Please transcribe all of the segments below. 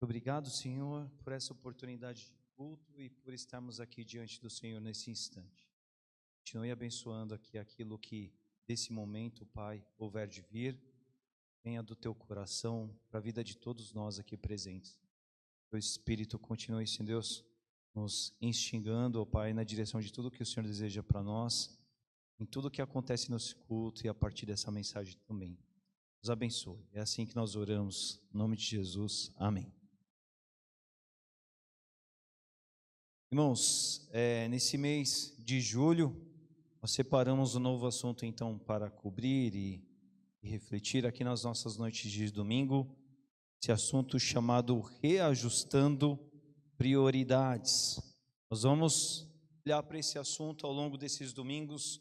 Obrigado, Senhor, por essa oportunidade de culto e por estarmos aqui diante do Senhor nesse instante. Continue abençoando aqui aquilo que desse momento, Pai, houver de vir, venha do teu coração para a vida de todos nós aqui presentes. Que o Espírito continue, Senhor Deus, nos instigando, ó Pai, na direção de tudo que o Senhor deseja para nós, em tudo que acontece nesse culto e a partir dessa mensagem também. Nos abençoe. É assim que nós oramos, em nome de Jesus. Amém. Irmãos, nesse mês de julho, nós separamos um novo assunto então para cobrir e refletir aqui nas nossas noites de domingo, esse assunto chamado Reajustando Prioridades. Nós vamos olhar para esse assunto ao longo desses domingos,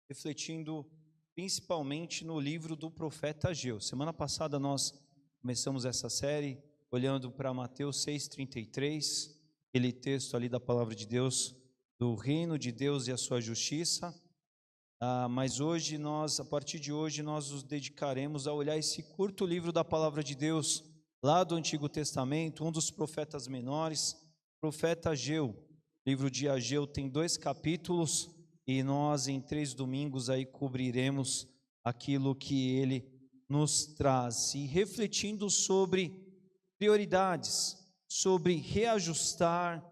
refletindo principalmente no livro do profeta Ageu. Semana passada nós começamos essa série olhando para Mateus 6,33, aquele texto ali da palavra de Deus, do reino de Deus e a sua justiça. Mas hoje a partir de hoje, nós nos dedicaremos a olhar esse curto livro da palavra de Deus, lá do Antigo Testamento, um dos profetas menores, profeta Ageu. O livro de Ageu tem 2 capítulos e nós em 3 domingos aí cobriremos aquilo que ele nos traz. E refletindo sobre prioridades, sobre reajustar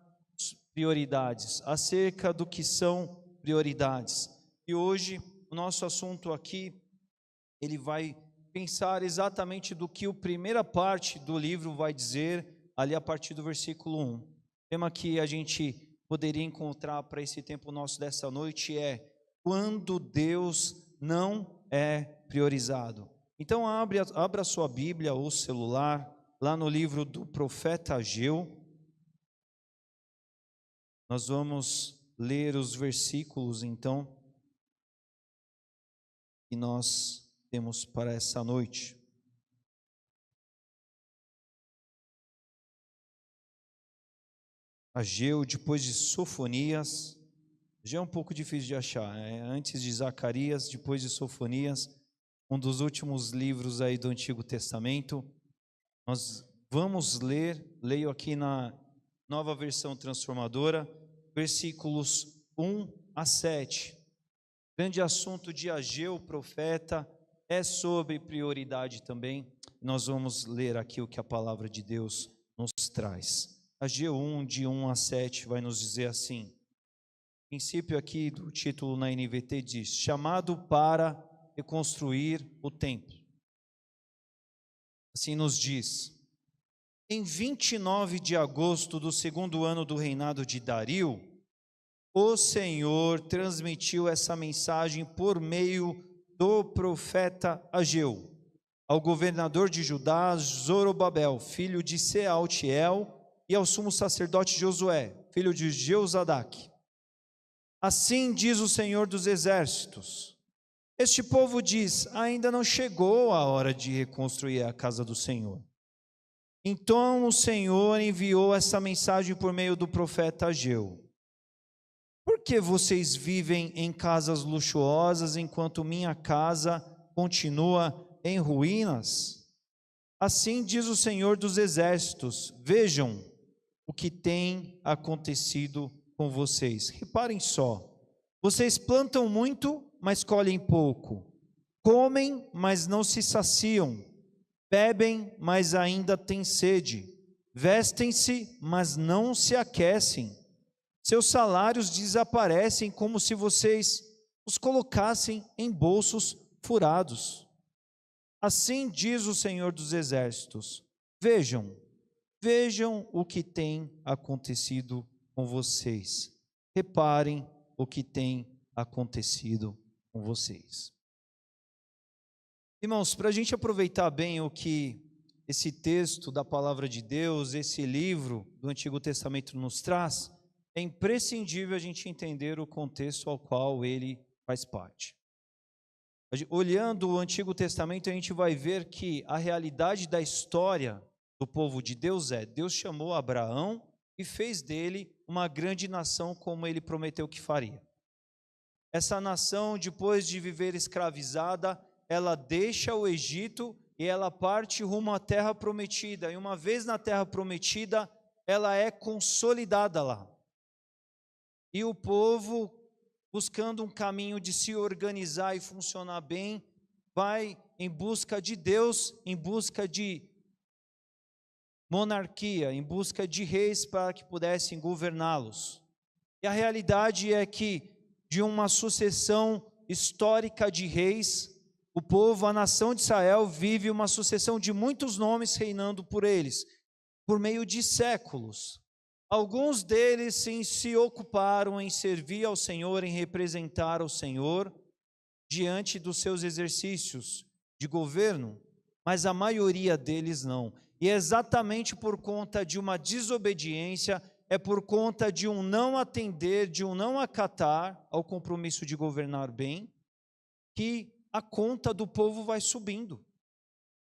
prioridades, acerca do que são prioridades. E hoje o nosso assunto aqui, ele vai pensar exatamente do que a primeira parte do livro vai dizer, ali a partir do versículo 1. O tema que a gente poderia encontrar para esse tempo nosso dessa noite é: quando Deus não é priorizado. Então abra a sua Bíblia ou celular, lá no livro do profeta Ageu. Nós vamos ler os versículos então que nós temos para essa noite. Ageu, depois de Sofonias. Já é um pouco difícil de achar, antes de Zacarias, depois de Sofonias, um dos últimos livros aí do Antigo Testamento. Nós vamos leio aqui na Nova Versão Transformadora, versículos 1 a 7. O grande assunto de Ageu, profeta, é sobre prioridade também. Nós vamos ler aqui o que a palavra de Deus nos traz. Ageu 1, de 1 a 7, vai nos dizer assim. O princípio aqui do título na NVT diz: chamado para reconstruir o templo. Assim nos diz: em 29 de agosto do 2º ano do reinado de Dario, o Senhor transmitiu essa mensagem por meio do profeta Ageu ao governador de Judá, Zorobabel, filho de Sealtiel, e ao sumo sacerdote Josué, filho de Jeozadaque. Assim diz o Senhor dos Exércitos: este povo diz, ainda não chegou a hora de reconstruir a casa do Senhor. Então o Senhor enviou essa mensagem por meio do profeta Ageu: por que vocês vivem em casas luxuosas enquanto minha casa continua em ruínas? Assim diz o Senhor dos Exércitos: vejam o que tem acontecido com vocês. Reparem só, vocês plantam muito, mas colhem pouco. Comem, mas não se saciam. Bebem, mas ainda têm sede. Vestem-se, mas não se aquecem. Seus salários desaparecem como se vocês os colocassem em bolsos furados. Assim diz o Senhor dos Exércitos: vejam o que tem acontecido com vocês. Reparem o que tem acontecido com vocês. Irmãos, para a gente aproveitar bem o que esse texto da palavra de Deus, esse livro do Antigo Testamento nos traz, é imprescindível a gente entender o contexto ao qual ele faz parte. Olhando o Antigo Testamento, a gente vai ver que a realidade da história do povo de Deus Deus chamou Abraão e fez dele uma grande nação, como ele prometeu que faria. Essa nação, depois de viver escravizada, ela deixa o Egito e ela parte rumo à terra prometida. E uma vez na terra prometida, ela é consolidada lá. E o povo, buscando um caminho de se organizar e funcionar bem, vai em busca de Deus, em busca de monarquia, em busca de reis para que pudessem governá-los. E a realidade é que, de uma sucessão histórica de reis, o povo, a nação de Israel, vive uma sucessão de muitos nomes reinando por eles, por meio de séculos. Alguns deles sim se ocuparam em servir ao Senhor, em representar o Senhor diante dos seus exercícios de governo, mas a maioria deles não. E é exatamente por conta de uma desobediência, é por conta de um não atender, de um não acatar ao compromisso de governar bem, que a conta do povo vai subindo.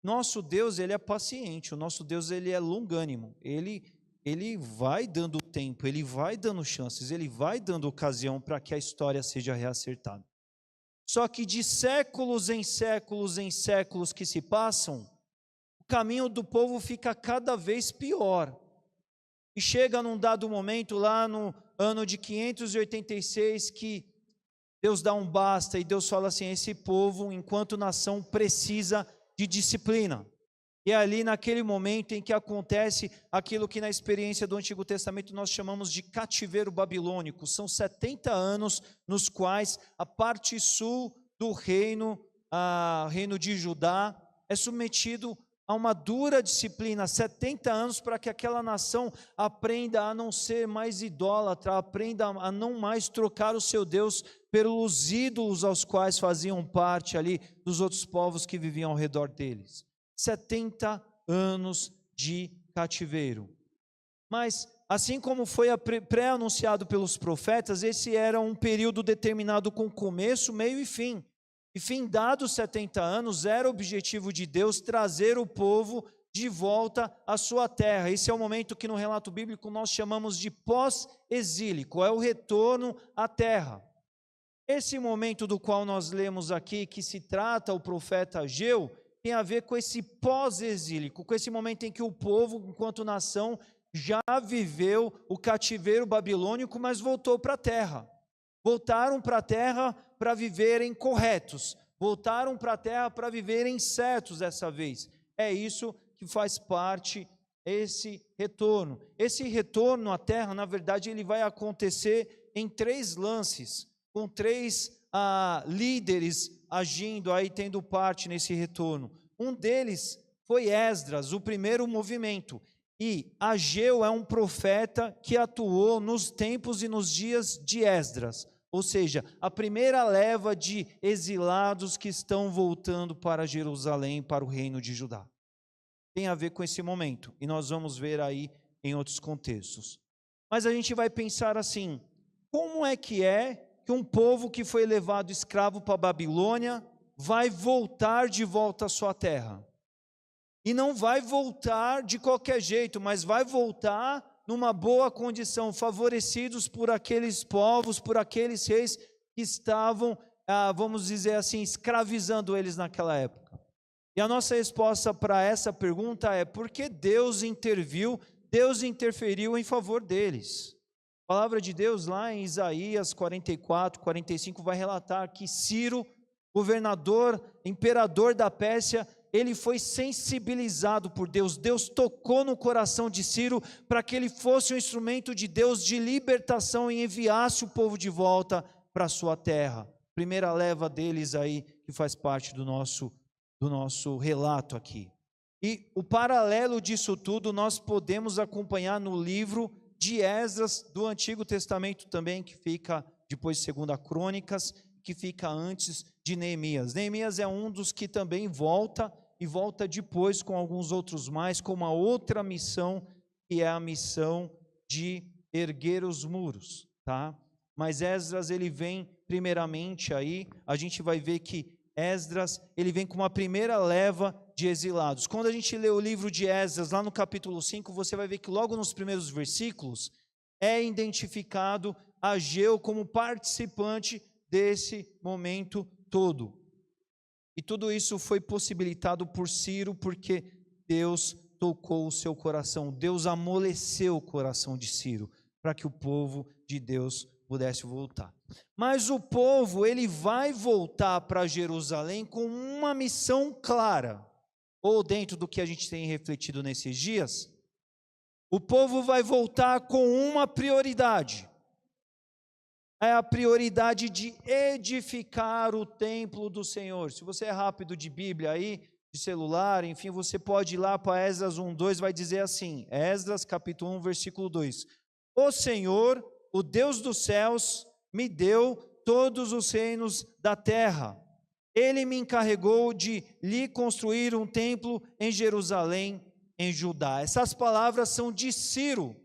Nosso Deus, ele é paciente, o nosso Deus, ele é longânimo, ele vai dando tempo, ele vai dando chances, ele vai dando ocasião para que a história seja reacertada. Só que de séculos em séculos em séculos que se passam, o caminho do povo fica cada vez pior. E chega num dado momento, lá no ano de 586, que Deus dá um basta, e Deus fala assim: esse povo, enquanto nação, precisa de disciplina. E é ali naquele momento em que acontece aquilo que na experiência do Antigo Testamento nós chamamos de cativeiro babilônico. São 70 anos nos quais a parte sul do reino de Judá, é submetido a uma dura disciplina, 70 anos, para que aquela nação aprenda a não ser mais idólatra, aprenda a não mais trocar o seu Deus pelos ídolos aos quais faziam parte ali dos outros povos que viviam ao redor deles. 70 anos de cativeiro. Mas, assim como foi pré-anunciado pelos profetas, esse era um período determinado com começo, meio e fim. E findados 70 anos, era o objetivo de Deus trazer o povo de volta à sua terra. Esse é o momento que no relato bíblico nós chamamos de pós-exílico, é o retorno à terra. Esse momento do qual nós lemos aqui, que se trata o profeta Ageu, tem a ver com esse pós-exílico, com esse momento em que o povo, enquanto nação, já viveu o cativeiro babilônico, mas voltou para a terra. Voltaram para a terra para viverem corretos, voltaram para a terra para viverem certos dessa vez. É isso que faz parte esse retorno. Esse retorno à terra, na verdade, ele vai acontecer em 3 lances, com 3 líderes agindo aí, tendo parte nesse retorno. Um deles foi Esdras, o primeiro movimento. E Ageu é um profeta que atuou nos tempos e nos dias de Esdras, ou seja, a primeira leva de exilados que estão voltando para Jerusalém, para o reino de Judá. Tem a ver com esse momento, e nós vamos ver aí em outros contextos. Mas a gente vai pensar assim: como é que um povo que foi levado escravo para a Babilônia vai voltar de volta à sua terra? E não vai voltar de qualquer jeito, mas vai voltar numa boa condição, favorecidos por aqueles povos, por aqueles reis que estavam, vamos dizer assim, escravizando eles naquela época. E a nossa resposta para essa pergunta é: porque Deus interviu, Deus interferiu em favor deles. A palavra de Deus lá em Isaías 44, 45 vai relatar que Ciro, governador, imperador da Pérsia, ele foi sensibilizado por Deus. Deus tocou no coração de Ciro para que ele fosse um instrumento de Deus de libertação e enviasse o povo de volta para a sua terra. Primeira leva deles aí, que faz parte do nosso relato aqui. E o paralelo disso tudo nós podemos acompanhar no livro de Esdras, do Antigo Testamento também, que fica depois de 2 Crônicas, que fica antes de Neemias. Neemias é um dos que também volta, e volta depois com alguns outros mais, com uma outra missão, que é a missão de erguer os muros, tá? Mas Esdras, ele vem primeiramente aí, a gente vai ver que Esdras, ele vem com uma primeira leva de exilados. Quando a gente lê o livro de Esdras, lá no capítulo 5, você vai ver que logo nos primeiros versículos, é identificado Ageu como participante desse momento todo. E tudo isso foi possibilitado por Ciro, porque Deus tocou o seu coração, Deus amoleceu o coração de Ciro, para que o povo de Deus pudesse voltar. Mas o povo, ele vai voltar para Jerusalém com uma missão clara, ou dentro do que a gente tem refletido nesses dias, o povo vai voltar com uma prioridade. É a prioridade de edificar o templo do Senhor. Se você é rápido de Bíblia aí, de celular, enfim, você pode ir lá para Esdras 1:2, vai dizer assim, Esdras capítulo 1, versículo 2. O Senhor, o Deus dos céus, me deu todos os reinos da terra. Ele me encarregou de lhe construir um templo em Jerusalém, em Judá. Essas palavras são de Ciro.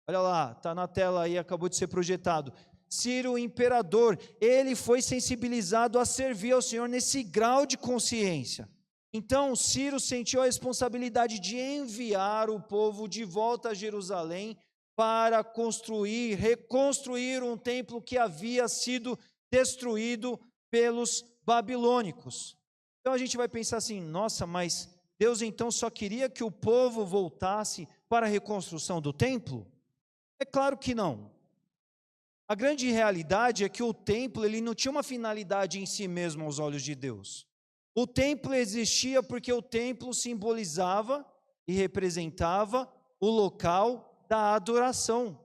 Olha lá, está na tela aí, acabou de ser projetado. Ciro, o imperador, ele foi sensibilizado a servir ao Senhor nesse grau de consciência. Então, Ciro sentiu a responsabilidade de enviar o povo de volta a Jerusalém para construir, reconstruir um templo que havia sido destruído pelos babilônicos. Então a gente vai pensar assim, nossa, mas Deus então só queria que o povo voltasse para a reconstrução do templo? É claro que não. A grande realidade é que o templo ele não tinha uma finalidade em si mesmo aos olhos de Deus. O templo existia porque o templo simbolizava e representava o local da adoração.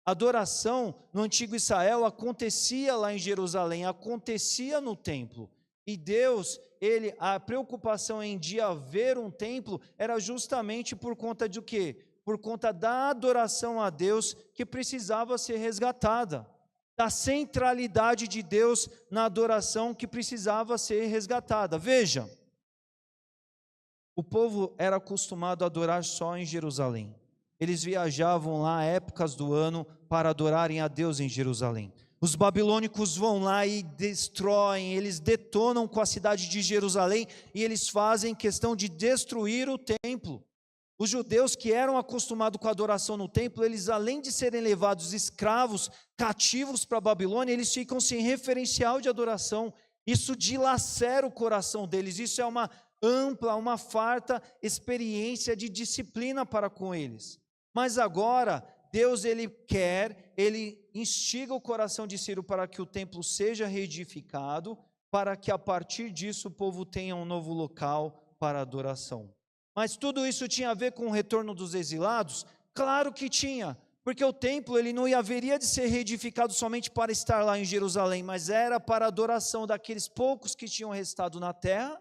A adoração no antigo Israel acontecia lá em Jerusalém, acontecia no templo. E Deus, a preocupação em de haver um templo era justamente por conta de o quê? Por conta da adoração a Deus que precisava ser resgatada, da centralidade de Deus na adoração que precisava ser resgatada. Veja, o povo era acostumado a adorar só em Jerusalém. Eles viajavam lá épocas do ano para adorarem a Deus em Jerusalém. Os babilônicos vão lá e destroem, eles detonam com a cidade de Jerusalém e eles fazem questão de destruir o templo. Os judeus que eram acostumados com a adoração no templo, eles além de serem levados escravos, cativos para a Babilônia, eles ficam sem referencial de adoração. Isso dilacera o coração deles, isso é uma ampla, uma farta experiência de disciplina para com eles. Mas agora, Deus ele instiga o coração de Ciro para que o templo seja reedificado, para que a partir disso o povo tenha um novo local para adoração. Mas tudo isso tinha a ver com o retorno dos exilados? Claro que tinha, porque o templo ele não haveria de ser reedificado somente para estar lá em Jerusalém, mas era para a adoração daqueles poucos que tinham restado na terra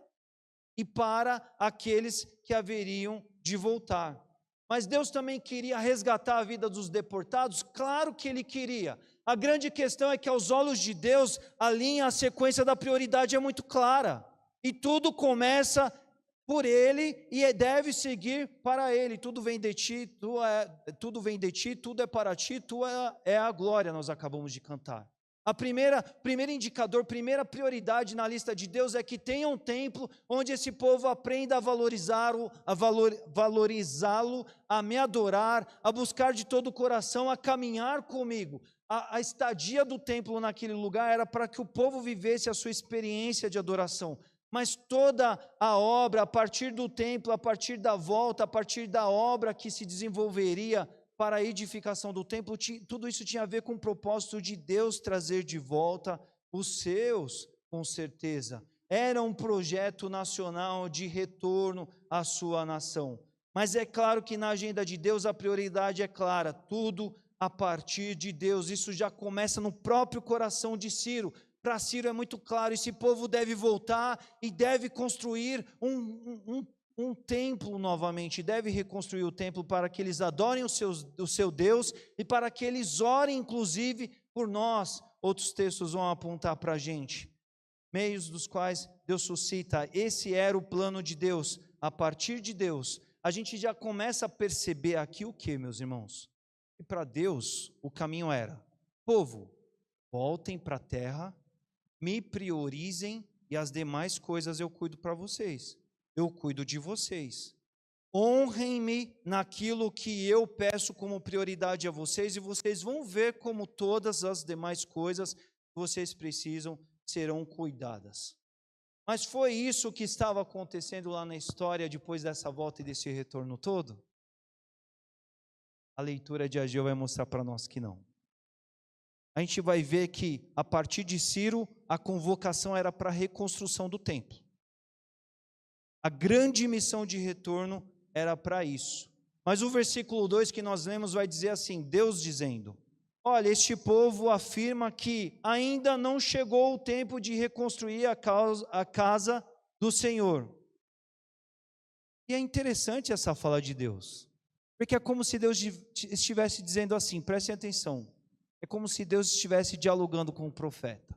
e para aqueles que haveriam de voltar. Mas Deus também queria resgatar a vida dos deportados? Claro que Ele queria. A grande questão é que aos olhos de Deus, a linha, a sequência da prioridade é muito clara. E tudo começa por Ele e deve seguir para Ele. Tudo vem de Ti, tudo vem de Ti, tudo é para Ti, Tu é a glória, nós acabamos de cantar. A primeiro indicador, primeira prioridade na lista de Deus é que tenha um templo onde esse povo aprenda a valorizá-lo, a me adorar, a buscar de todo o coração, a caminhar comigo. A estadia do templo naquele lugar era para que o povo vivesse a sua experiência de adoração. Mas toda a obra, a partir do templo, a partir da volta, a partir da obra que se desenvolveria para a edificação do templo, tudo isso tinha a ver com o propósito de Deus trazer de volta os seus, com certeza. Era um projeto nacional de retorno à sua nação. Mas é claro que na agenda de Deus a prioridade é clara, tudo a partir de Deus. Isso já começa no próprio coração de Ciro. Para Ciro é muito claro, esse povo deve voltar e deve construir um templo novamente, deve reconstruir o templo para que eles adorem o seu Deus e para que eles orem inclusive por nós. Outros textos vão apontar para a gente, meios dos quais Deus suscita. Esse era o plano de Deus. A partir de Deus, a gente já começa a perceber aqui o que, meus irmãos? E para Deus o caminho era: povo, voltem para a terra, me priorizem e as demais coisas eu cuido para vocês. Eu cuido de vocês. Honrem-me naquilo que eu peço como prioridade a vocês e vocês vão ver como todas as demais coisas que vocês precisam serão cuidadas. Mas foi isso que estava acontecendo lá na história depois dessa volta e desse retorno todo? A leitura de Ageu vai mostrar para nós que não. A gente vai ver que, a partir de Ciro, a convocação era para a reconstrução do templo. A grande missão de retorno era para isso. Mas o versículo 2 que nós lemos vai dizer assim, Deus dizendo, olha, este povo afirma que ainda não chegou o tempo de reconstruir a casa do Senhor. E é interessante essa fala de Deus, porque é como se Deus estivesse dizendo assim, prestem atenção, é como se Deus estivesse dialogando com o profeta.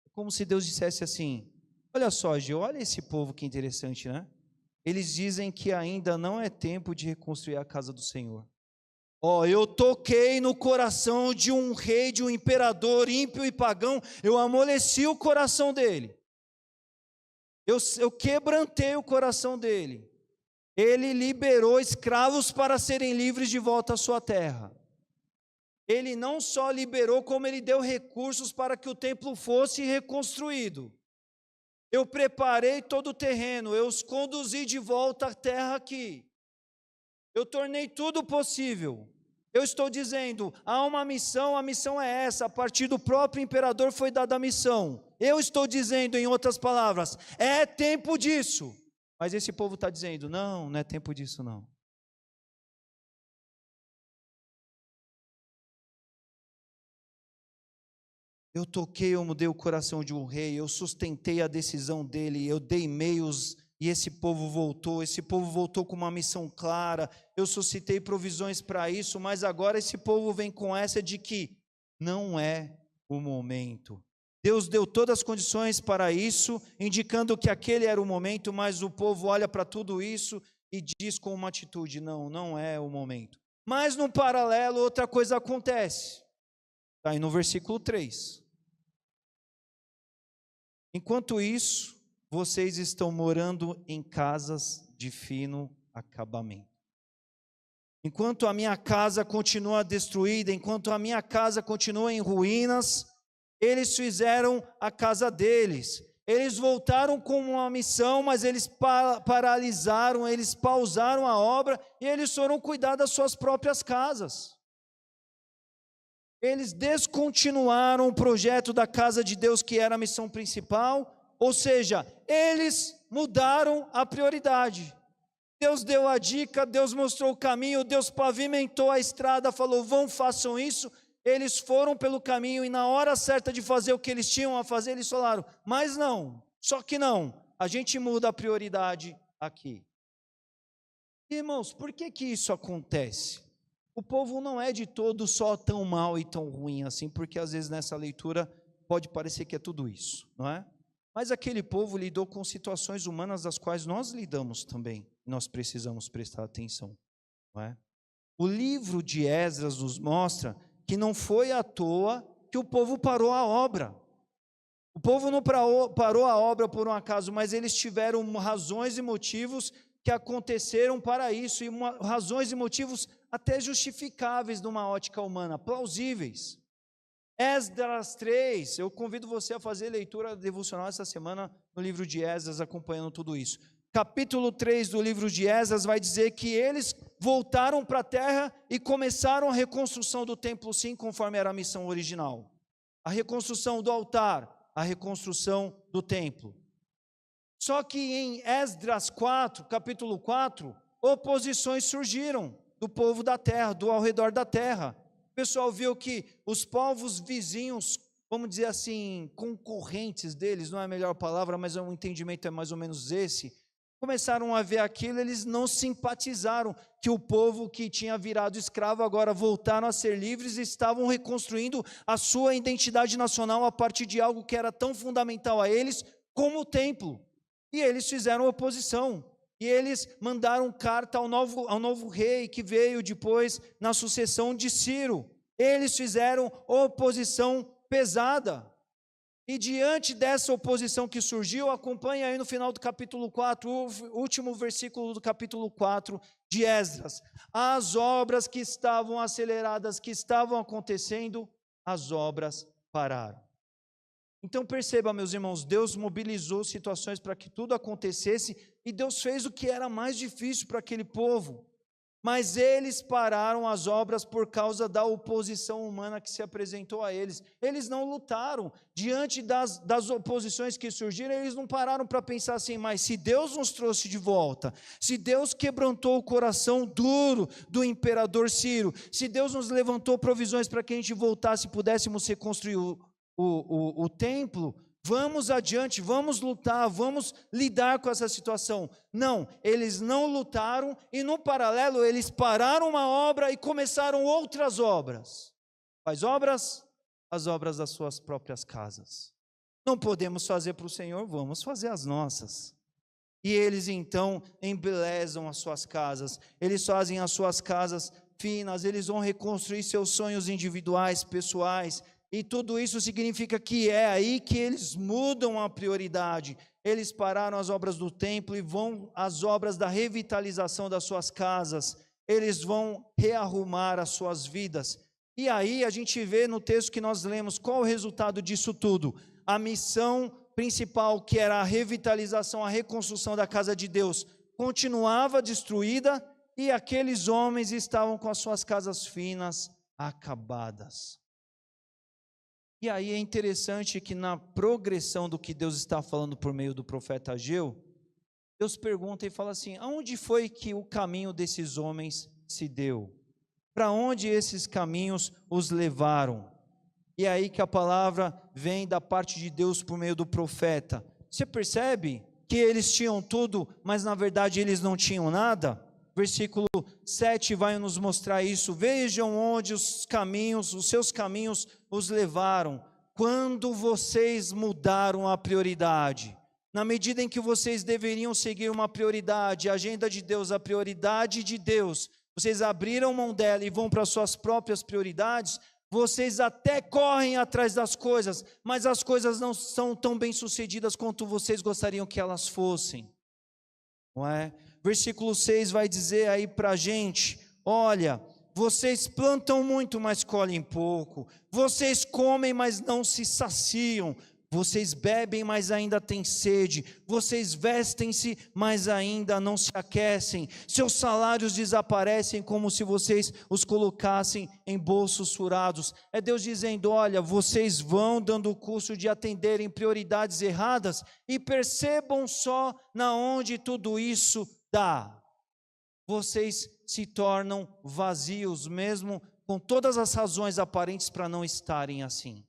É como se Deus dissesse assim, olha só, Gil, olha esse povo que interessante, né? Eles dizem que ainda não é tempo de reconstruir a casa do Senhor. Eu toquei no coração de um rei, de um imperador ímpio e pagão, eu amoleci o coração dele. Eu quebrantei o coração dele. Ele liberou escravos para serem livres de volta à sua terra. Ele não só liberou, como ele deu recursos para que o templo fosse reconstruído. Eu preparei todo o terreno, eu os conduzi de volta à terra aqui. Eu tornei tudo possível. Eu estou dizendo, há uma missão, a missão é essa, a partir do próprio imperador foi dada a missão. Eu estou dizendo, em outras palavras, é tempo disso. Mas esse povo está dizendo, não é tempo disso não. Eu toquei, eu mudei o coração de um rei, eu sustentei a decisão dele, eu dei meios e esse povo voltou com uma missão clara, eu suscitei provisões para isso, mas agora esse povo vem com essa de que não é o momento. Deus deu todas as condições para isso, indicando que aquele era o momento, mas o povo olha para tudo isso e diz com uma atitude, não é o momento. Mas no paralelo, outra coisa acontece, está aí no versículo 3. Enquanto isso, vocês estão morando em casas de fino acabamento. Enquanto a minha casa continua destruída, enquanto a minha casa continua em ruínas, eles fizeram a casa deles. Eles voltaram com uma missão, mas eles paralisaram, eles pausaram a obra e eles foram cuidar das suas próprias casas. Eles descontinuaram o projeto da casa de Deus, que era a missão principal, ou seja, eles mudaram a prioridade. Deus deu a dica, Deus mostrou o caminho, Deus pavimentou a estrada, falou, façam isso. Eles foram pelo caminho e na hora certa de fazer o que eles tinham a fazer, eles falaram, mas não, só que não, a gente muda a prioridade aqui. Irmãos, por que isso acontece? O povo não é de todo só tão mal e tão ruim assim, porque às vezes nessa leitura pode parecer que é tudo isso, não é? Mas aquele povo lidou com situações humanas das quais nós lidamos também, nós precisamos prestar atenção, não é? O livro de Esdras nos mostra que não foi à toa que o povo parou a obra. O povo não parou a obra por um acaso, mas eles tiveram razões e motivos que aconteceram para isso, e razões e motivos até justificáveis numa ótica humana, plausíveis. Esdras 3, eu convido você a fazer leitura devocional essa semana no livro de Esdras, acompanhando tudo isso. Capítulo 3 do livro de Esdras vai dizer que eles voltaram para a terra e começaram a reconstrução do templo, sim, conforme era a missão original. A reconstrução do altar, a reconstrução do templo. Só que em Esdras 4, capítulo 4, oposições surgiram do povo da terra, do ao redor da terra. O pessoal viu que os povos vizinhos, vamos dizer assim, concorrentes deles, não é a melhor palavra, mas o entendimento é mais ou menos esse, começaram a ver aquilo, eles não simpatizaram que o povo que tinha virado escravo agora voltaram a ser livres e estavam reconstruindo a sua identidade nacional a partir de algo que era tão fundamental a eles como o templo. E eles fizeram oposição, e eles mandaram carta ao novo rei que veio depois na sucessão de Ciro. Eles fizeram oposição pesada. E diante dessa oposição que surgiu, acompanhe aí no final do capítulo 4, o último versículo do capítulo 4 de Esdras. As obras que estavam aceleradas, que estavam acontecendo, as obras pararam. Então perceba, meus irmãos, Deus mobilizou situações para que tudo acontecesse, e Deus fez o que era mais difícil para aquele povo. Mas eles pararam as obras por causa da oposição humana que se apresentou a eles. Eles não lutaram. Diante das oposições que surgiram, eles não pararam para pensar assim, mas se Deus nos trouxe de volta, se Deus quebrantou o coração duro do imperador Ciro, se Deus nos levantou provisões para que a gente voltasse e pudéssemos reconstruir o templo, vamos adiante, vamos lutar, vamos lidar com essa situação. Não, eles não lutaram, e no paralelo eles pararam uma obra e começaram outras obras. Quais obras? As obras das suas próprias casas. Não podemos fazer para o Senhor, vamos fazer as nossas. E eles então embelezam as suas casas, eles fazem as suas casas finas, eles vão reconstruir seus sonhos individuais, pessoais. E tudo isso significa que é aí que eles mudam a prioridade. Eles pararam as obras do templo e vão às obras da revitalização das suas casas. Eles vão rearrumar as suas vidas. E aí a gente vê no texto que nós lemos, qual o resultado disso tudo? A missão principal, que era a revitalização, a reconstrução da casa de Deus, continuava destruída, e aqueles homens estavam com as suas casas finas acabadas. E aí é interessante que na progressão do que Deus está falando por meio do profeta Ageu, Deus pergunta e fala assim, aonde foi que o caminho desses homens se deu? Para onde esses caminhos os levaram? E é aí que a palavra vem da parte de Deus por meio do profeta. Você percebe que eles tinham tudo, mas na verdade eles não tinham nada? Versículo 7 vai nos mostrar isso. Vejam onde os seus caminhos os levaram. Quando vocês mudaram a prioridade, na medida em que vocês deveriam seguir uma prioridade, a agenda de Deus, a prioridade de Deus, vocês abriram mão dela e vão para suas próprias prioridades, vocês até correm atrás das coisas, mas as coisas não são tão bem sucedidas quanto vocês gostariam que elas fossem. Não é? Versículo 6 vai dizer aí para a gente, olha, vocês plantam muito, mas colhem pouco, vocês comem, mas não se saciam, vocês bebem, mas ainda têm sede, vocês vestem-se, mas ainda não se aquecem, seus salários desaparecem como se vocês os colocassem em bolsos furados. É Deus dizendo, olha, vocês vão dando o curso de atenderem prioridades erradas, e percebam só na onde tudo isso dá. Vocês se tornam vazios, mesmo com todas as razões aparentes para não estarem assim.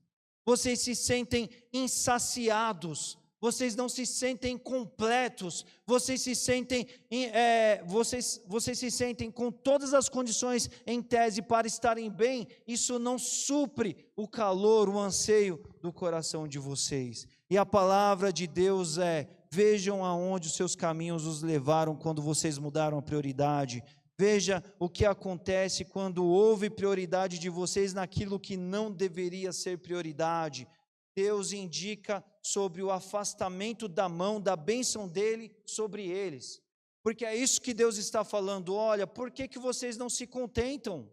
Vocês se sentem insaciados, vocês não se sentem completos, vocês se sentem com todas as condições em tese para estarem bem. Isso não supre o calor, o anseio do coração de vocês. E a palavra de Deus é: vejam aonde os seus caminhos os levaram quando vocês mudaram a prioridade. Veja o que acontece quando houve prioridade de vocês naquilo que não deveria ser prioridade. Deus indica sobre o afastamento da mão, da bênção dele sobre eles. Porque é isso que Deus está falando. Olha, por que vocês não se contentam?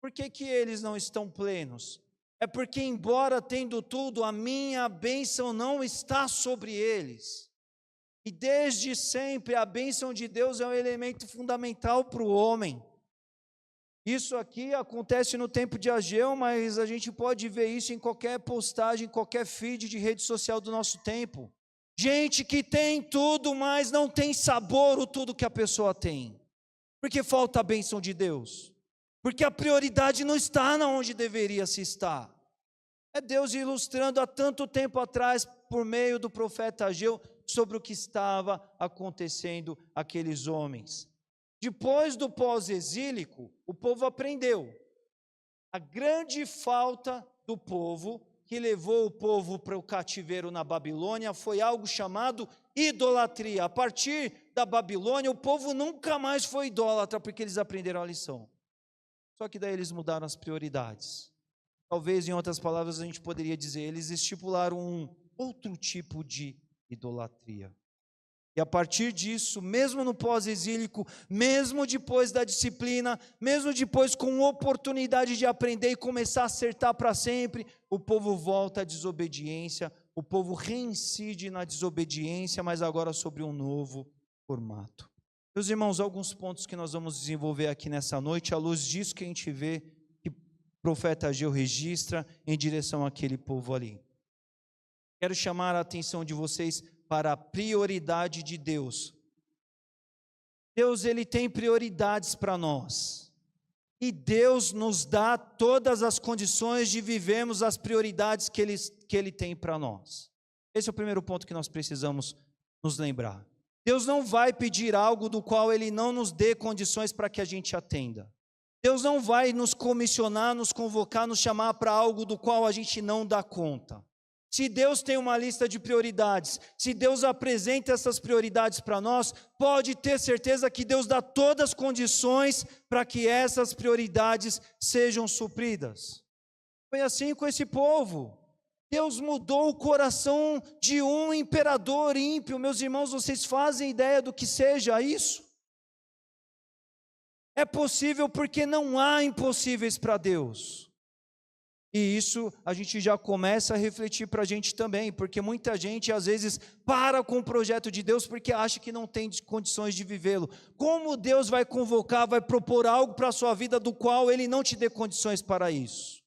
Por que eles não estão plenos? É porque, embora tendo tudo, a minha bênção não está sobre eles. E desde sempre a bênção de Deus é um elemento fundamental para o homem. Isso aqui acontece no tempo de Ageu, mas a gente pode ver isso em qualquer postagem, em qualquer feed de rede social do nosso tempo. Gente que tem tudo, mas não tem sabor o tudo que a pessoa tem. Porque falta a bênção de Deus. Porque a prioridade não está onde deveria se estar. É Deus ilustrando há tanto tempo atrás, por meio do profeta Ageu, sobre o que estava acontecendo aqueles homens. Depois do pós-exílico, o povo aprendeu. A grande falta do povo, que levou o povo para o cativeiro na Babilônia, foi algo chamado idolatria. A partir da Babilônia, o povo nunca mais foi idólatra, porque eles aprenderam a lição. Só que daí eles mudaram as prioridades. Talvez, em outras palavras, a gente poderia dizer, eles estipularam um outro tipo de idolatria. E a partir disso, mesmo no pós-exílico, mesmo depois da disciplina, mesmo depois com oportunidade de aprender e começar a acertar para sempre, o povo volta à desobediência, o povo reincide na desobediência, mas agora sobre um novo formato. Meus irmãos, alguns pontos que nós vamos desenvolver aqui nessa noite, à luz disso que a gente vê que o profeta Ageu registra em direção àquele povo ali. Quero chamar a atenção de vocês para a prioridade de Deus. Deus, ele tem prioridades para nós. E Deus nos dá todas as condições de vivermos as prioridades que Ele tem para nós. Esse é o primeiro ponto que nós precisamos nos lembrar. Deus não vai pedir algo do qual Ele não nos dê condições para que a gente atenda. Deus não vai nos comissionar, nos convocar, nos chamar para algo do qual a gente não dá conta. Se Deus tem uma lista de prioridades, se Deus apresenta essas prioridades para nós, pode ter certeza que Deus dá todas as condições para que essas prioridades sejam supridas. Foi assim com esse povo. Deus mudou o coração de um imperador ímpio. Meus irmãos, vocês fazem ideia do que seja isso? É possível porque não há impossíveis para Deus. E isso a gente já começa a refletir para a gente também, porque muita gente às vezes para com o projeto de Deus porque acha que não tem condições de vivê-lo. Como Deus vai convocar, vai propor algo para a sua vida do qual Ele não te dê condições para isso?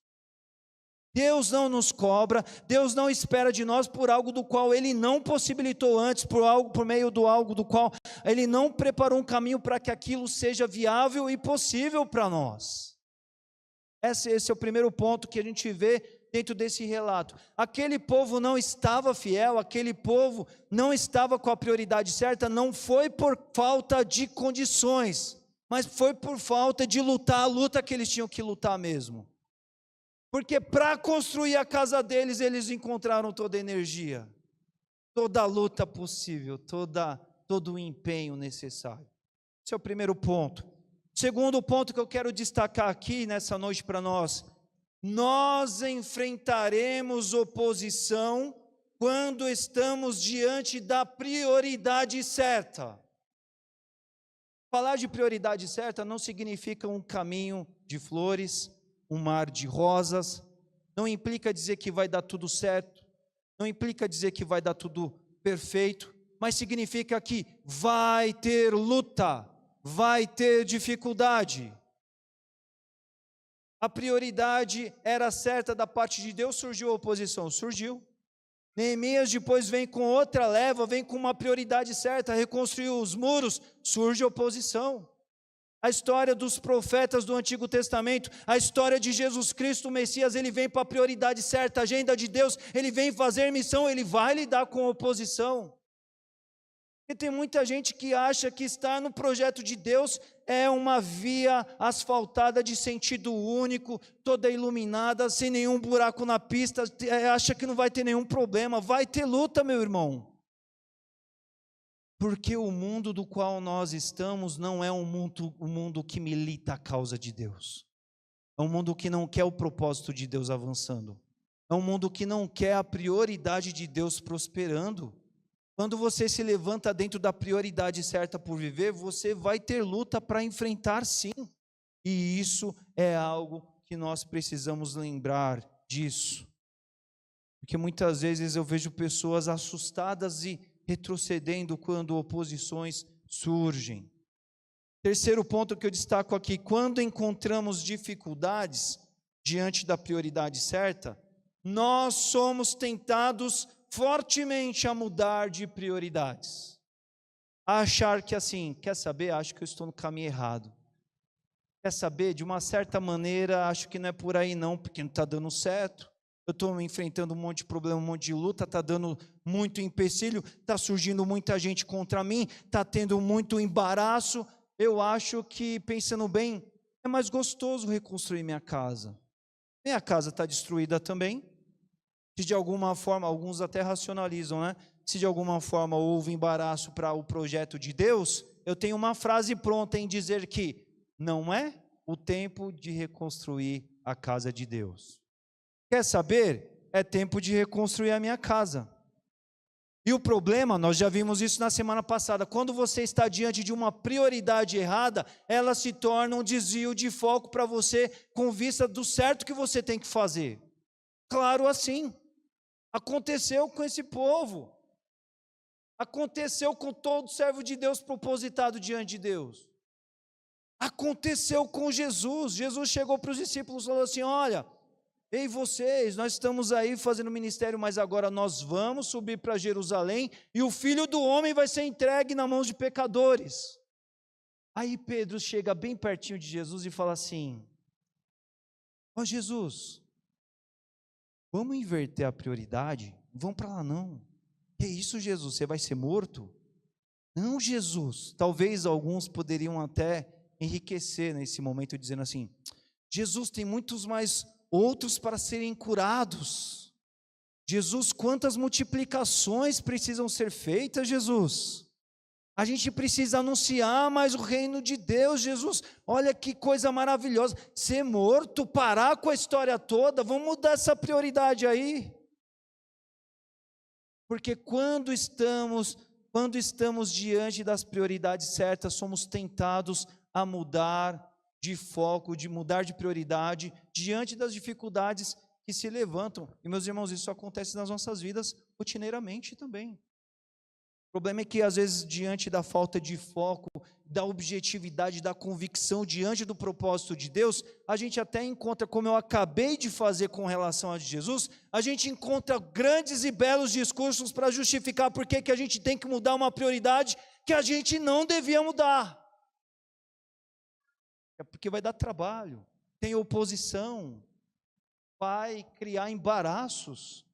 Deus não nos cobra, Deus não espera de nós por algo do qual Ele não possibilitou antes, por meio do algo do qual Ele não preparou um caminho para que aquilo seja viável e possível para nós. Esse é o primeiro ponto que a gente vê dentro desse relato. Aquele povo não estava fiel, aquele povo não estava com a prioridade certa, não foi por falta de condições, mas foi por falta de lutar a luta que eles tinham que lutar mesmo. Porque para construir a casa deles, eles encontraram toda a energia, toda a luta possível, todo o empenho necessário. Esse é o primeiro ponto. Segundo ponto que eu quero destacar aqui nessa noite para nós: nós enfrentaremos oposição quando estamos diante da prioridade certa. Falar de prioridade certa não significa um caminho de flores, um mar de rosas, não implica dizer que vai dar tudo certo, não implica dizer que vai dar tudo perfeito, mas significa que vai ter luta, vai ter dificuldade. A prioridade era certa da parte de Deus, surgiu a oposição, surgiu. Neemias depois vem com outra leva, vem com uma prioridade certa, reconstruiu os muros, surge oposição. A história dos profetas do Antigo Testamento, a história de Jesus Cristo, o Messias, ele vem para a prioridade certa, a agenda de Deus, ele vem fazer missão, ele vai lidar com oposição. E tem muita gente que acha que estar no projeto de Deus é uma via asfaltada de sentido único, toda iluminada, sem nenhum buraco na pista, acha que não vai ter nenhum problema. Vai ter luta, meu irmão. Porque o mundo do qual nós estamos não é um mundo que milita a causa de Deus. É um mundo que não quer o propósito de Deus avançando. É um mundo que não quer a prioridade de Deus prosperando. Quando você se levanta dentro da prioridade certa por viver, você vai ter luta para enfrentar, sim. E isso é algo que nós precisamos lembrar disso. Porque muitas vezes eu vejo pessoas assustadas e retrocedendo quando oposições surgem. Terceiro ponto que eu destaco aqui: quando encontramos dificuldades diante da prioridade certa, nós somos tentados fortemente a mudar de prioridades, a achar que assim, quer saber, acho que eu estou no caminho errado, quer saber, de uma certa maneira, acho que não é por aí não, porque não está dando certo, eu estou enfrentando um monte de problema, um monte de luta, está dando muito empecilho, está surgindo muita gente contra mim, está tendo muito embaraço, eu acho que, pensando bem, é mais gostoso reconstruir minha casa está destruída também. Se de alguma forma, alguns até racionalizam, né? Se de alguma forma houve embaraço para o projeto de Deus, eu tenho uma frase pronta em dizer que não é o tempo de reconstruir a casa de Deus. Quer saber? É tempo de reconstruir a minha casa. E o problema, nós já vimos isso na semana passada, quando você está diante de uma prioridade errada, ela se torna um desvio de foco para você com vista do certo que você tem que fazer. Claro assim. Aconteceu com esse povo. Aconteceu com todo servo de Deus propositado diante de Deus. Aconteceu com Jesus. Jesus chegou para os discípulos e falou assim: olha, ei vocês, nós estamos aí fazendo ministério, mas agora nós vamos subir para Jerusalém e o Filho do Homem vai ser entregue na mão de pecadores. Aí Pedro chega bem pertinho de Jesus e fala assim: ó Jesus, vamos inverter a prioridade? Não vamos para lá não. Que isso, Jesus, você vai ser morto? Não, Jesus. Talvez alguns poderiam até enriquecer nesse momento dizendo assim: Jesus, tem muitos mais outros para serem curados. Jesus, quantas multiplicações precisam ser feitas, Jesus? A gente precisa anunciar mais o reino de Deus, Jesus. Olha que coisa maravilhosa. Ser morto, parar com a história toda, vamos mudar essa prioridade aí. Porque quando estamos diante das prioridades certas, somos tentados a mudar de foco, de mudar de prioridade, diante das dificuldades que se levantam. E meus irmãos, isso acontece nas nossas vidas rotineiramente também. O problema é que às vezes diante da falta de foco, da objetividade, da convicção diante do propósito de Deus, a gente até encontra, como eu acabei de fazer com relação a Jesus, a gente encontra grandes e belos discursos para justificar por que a gente tem que mudar uma prioridade que a gente não devia mudar. É porque vai dar trabalho, tem oposição, vai criar embaraços.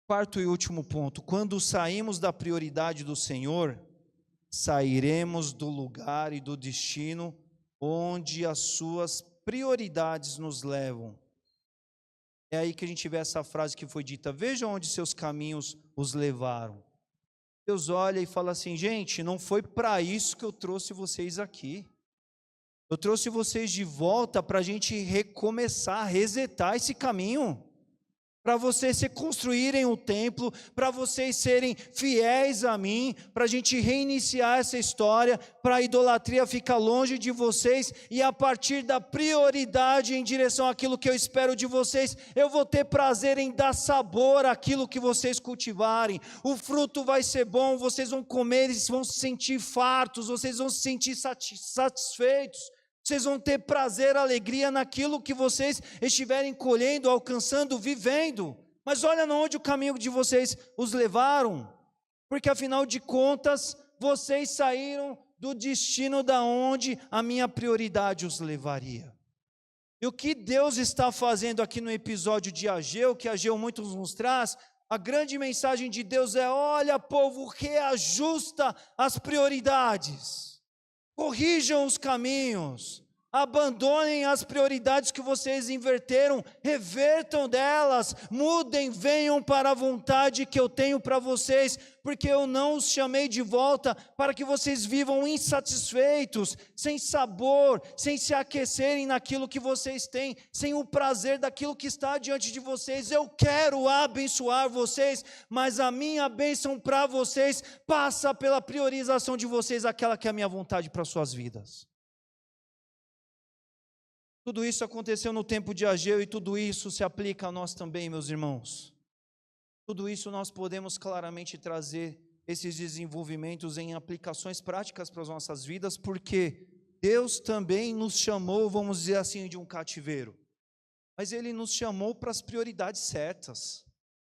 Quarto e último ponto: quando saímos da prioridade do Senhor, sairemos do lugar e do destino onde as suas prioridades nos levam. É aí que a gente vê essa frase que foi dita: veja onde seus caminhos os levaram. Deus olha e fala assim: gente, não foi para isso que eu trouxe vocês aqui. Eu trouxe vocês de volta para a gente recomeçar, resetar esse caminho. Para vocês se construírem o templo, para vocês serem fiéis a mim, para a gente reiniciar essa história, para a idolatria ficar longe de vocês, e a partir da prioridade em direção àquilo que eu espero de vocês, eu vou ter prazer em dar sabor àquilo que vocês cultivarem. O fruto vai ser bom, vocês vão comer e vão se sentir fartos, vocês vão se sentir satisfeitos. Vocês vão ter prazer, alegria naquilo que vocês estiverem colhendo, alcançando, vivendo. Mas olha onde o caminho de vocês os levaram. Porque afinal de contas, vocês saíram do destino da onde a minha prioridade os levaria. E o que Deus está fazendo aqui no episódio de Ageu, que Ageu muitos nos traz, a grande mensagem de Deus é: olha povo, reajusta as prioridades. Corrijam os caminhos, abandonem as prioridades que vocês inverteram, revertam delas, mudem, venham para a vontade que eu tenho para vocês, porque eu não os chamei de volta para que vocês vivam insatisfeitos, sem sabor, sem se aquecerem naquilo que vocês têm, sem o prazer daquilo que está diante de vocês. Eu quero abençoar vocês, mas a minha bênção para vocês passa pela priorização de vocês, aquela que é a minha vontade para as suas vidas. Tudo isso aconteceu no tempo de Ageu e tudo isso se aplica a nós também, meus irmãos. Tudo isso nós podemos claramente trazer esses desenvolvimentos em aplicações práticas para as nossas vidas, porque Deus também nos chamou, vamos dizer assim, de um cativeiro. Mas Ele nos chamou para as prioridades certas.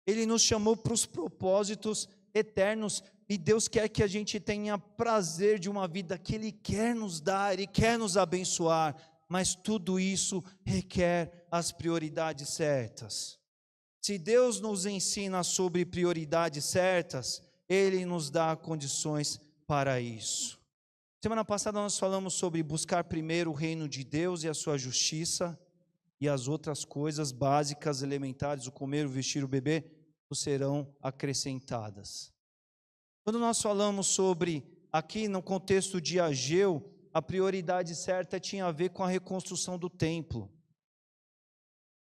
Ele nos chamou para os propósitos eternos. E Deus quer que a gente tenha prazer de uma vida que Ele quer nos dar, Ele quer nos abençoar. Mas tudo isso requer as prioridades certas. Se Deus nos ensina sobre prioridades certas, Ele nos dá condições para isso. Semana passada nós falamos sobre buscar primeiro o reino de Deus e a sua justiça, e as outras coisas básicas, elementares, o comer, o vestir, o beber, serão acrescentadas. Quando nós falamos sobre, aqui no contexto de Ageu, a prioridade certa tinha a ver com a reconstrução do templo.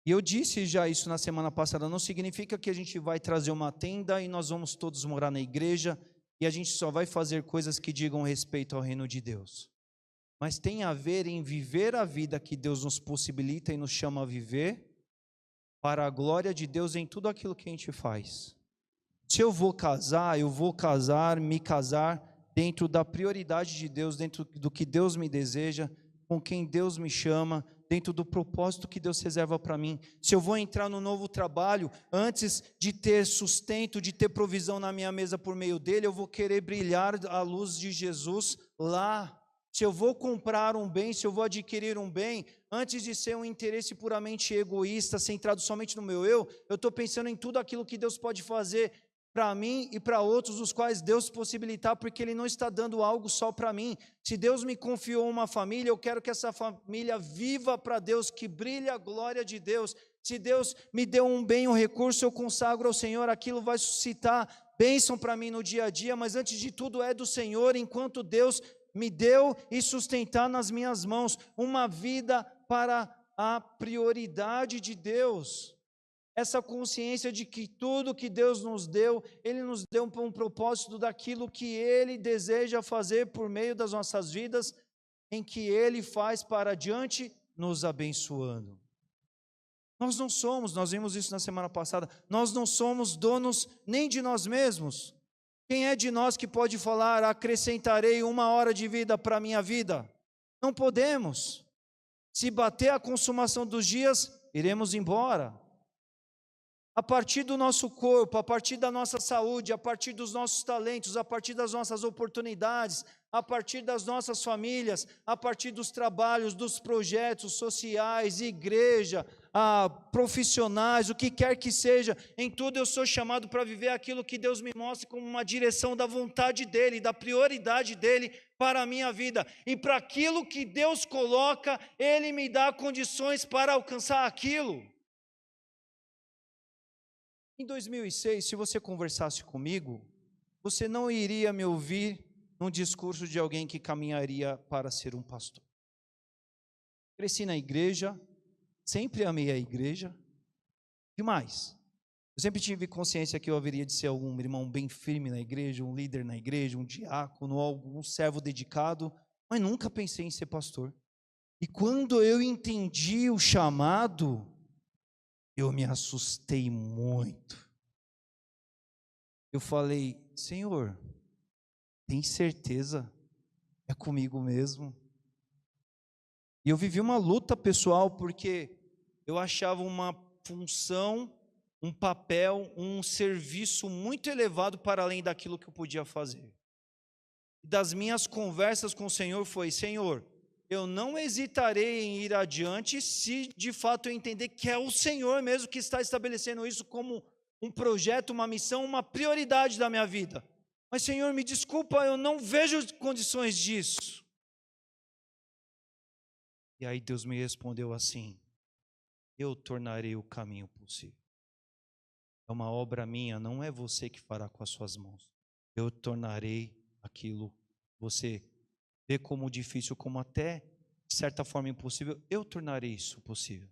E eu disse já isso na semana passada, não significa que a gente vai trazer uma tenda e nós vamos todos morar na igreja e a gente só vai fazer coisas que digam respeito ao reino de Deus. Mas tem a ver em viver a vida que Deus nos possibilita e nos chama a viver, para a glória de Deus em tudo aquilo que a gente faz. Se eu vou casar, me casar dentro da prioridade de Deus, dentro do que Deus me deseja, com quem Deus me chama, dentro do propósito que Deus reserva para mim. Se eu vou entrar no novo trabalho, antes de ter sustento, de ter provisão na minha mesa por meio dele, eu vou querer brilhar a luz de Jesus lá. Se eu vou comprar um bem, se eu vou adquirir um bem, antes de ser um interesse puramente egoísta, centrado somente no meu eu estou pensando em tudo aquilo que Deus pode fazer para mim e para outros, os quais Deus possibilitar, porque Ele não está dando algo só para mim. Se Deus me confiou uma família, eu quero que essa família viva para Deus, que brilhe a glória de Deus. Se Deus me deu um bem, um recurso, eu consagro ao Senhor, aquilo vai suscitar bênção para mim no dia a dia, mas antes de tudo é do Senhor, enquanto Deus me deu e sustentar nas minhas mãos, uma vida para a prioridade de Deus. Essa consciência de que tudo que Deus nos deu, Ele nos deu para um propósito daquilo que Ele deseja fazer por meio das nossas vidas, em que Ele faz para adiante, nos abençoando. Nós não somos, nós vimos isso na semana passada, nós não somos donos nem de nós mesmos. Quem é de nós que pode falar, acrescentarei 1 hora de vida para a minha vida? Não podemos. Se bater a consumação dos dias, iremos embora. A partir do nosso corpo, a partir da nossa saúde, a partir dos nossos talentos, a partir das nossas oportunidades, a partir das nossas famílias, a partir dos trabalhos, dos projetos sociais, igreja, profissionais, o que quer que seja, em tudo eu sou chamado para viver aquilo que Deus me mostra como uma direção da vontade dEle, da prioridade dEle para a minha vida. E para aquilo que Deus coloca, Ele me dá condições para alcançar aquilo. Em 2006, se você conversasse comigo, você não iria me ouvir num discurso de alguém que caminharia para ser um pastor. Cresci na igreja, sempre amei a igreja. E mais, eu sempre tive consciência que eu haveria de ser algum irmão bem firme na igreja, um líder na igreja, um diácono, algum servo dedicado, mas nunca pensei em ser pastor. E quando eu entendi o chamado, eu me assustei muito. Eu falei, Senhor, tem certeza? É comigo mesmo? E eu vivi uma luta pessoal, porque eu achava uma função, um papel, um serviço muito elevado para além daquilo que eu podia fazer. E das minhas conversas com o Senhor foi, Senhor, eu não hesitarei em ir adiante se de fato eu entender que é o Senhor mesmo que está estabelecendo isso como um projeto, uma missão, uma prioridade da minha vida. Mas Senhor, me desculpa, eu não vejo condições disso. E aí Deus me respondeu assim, eu tornarei o caminho possível. É uma obra minha, não é você que fará com as suas mãos. Eu tornarei aquilo, você vê como difícil, como até de certa forma impossível, eu tornarei isso possível.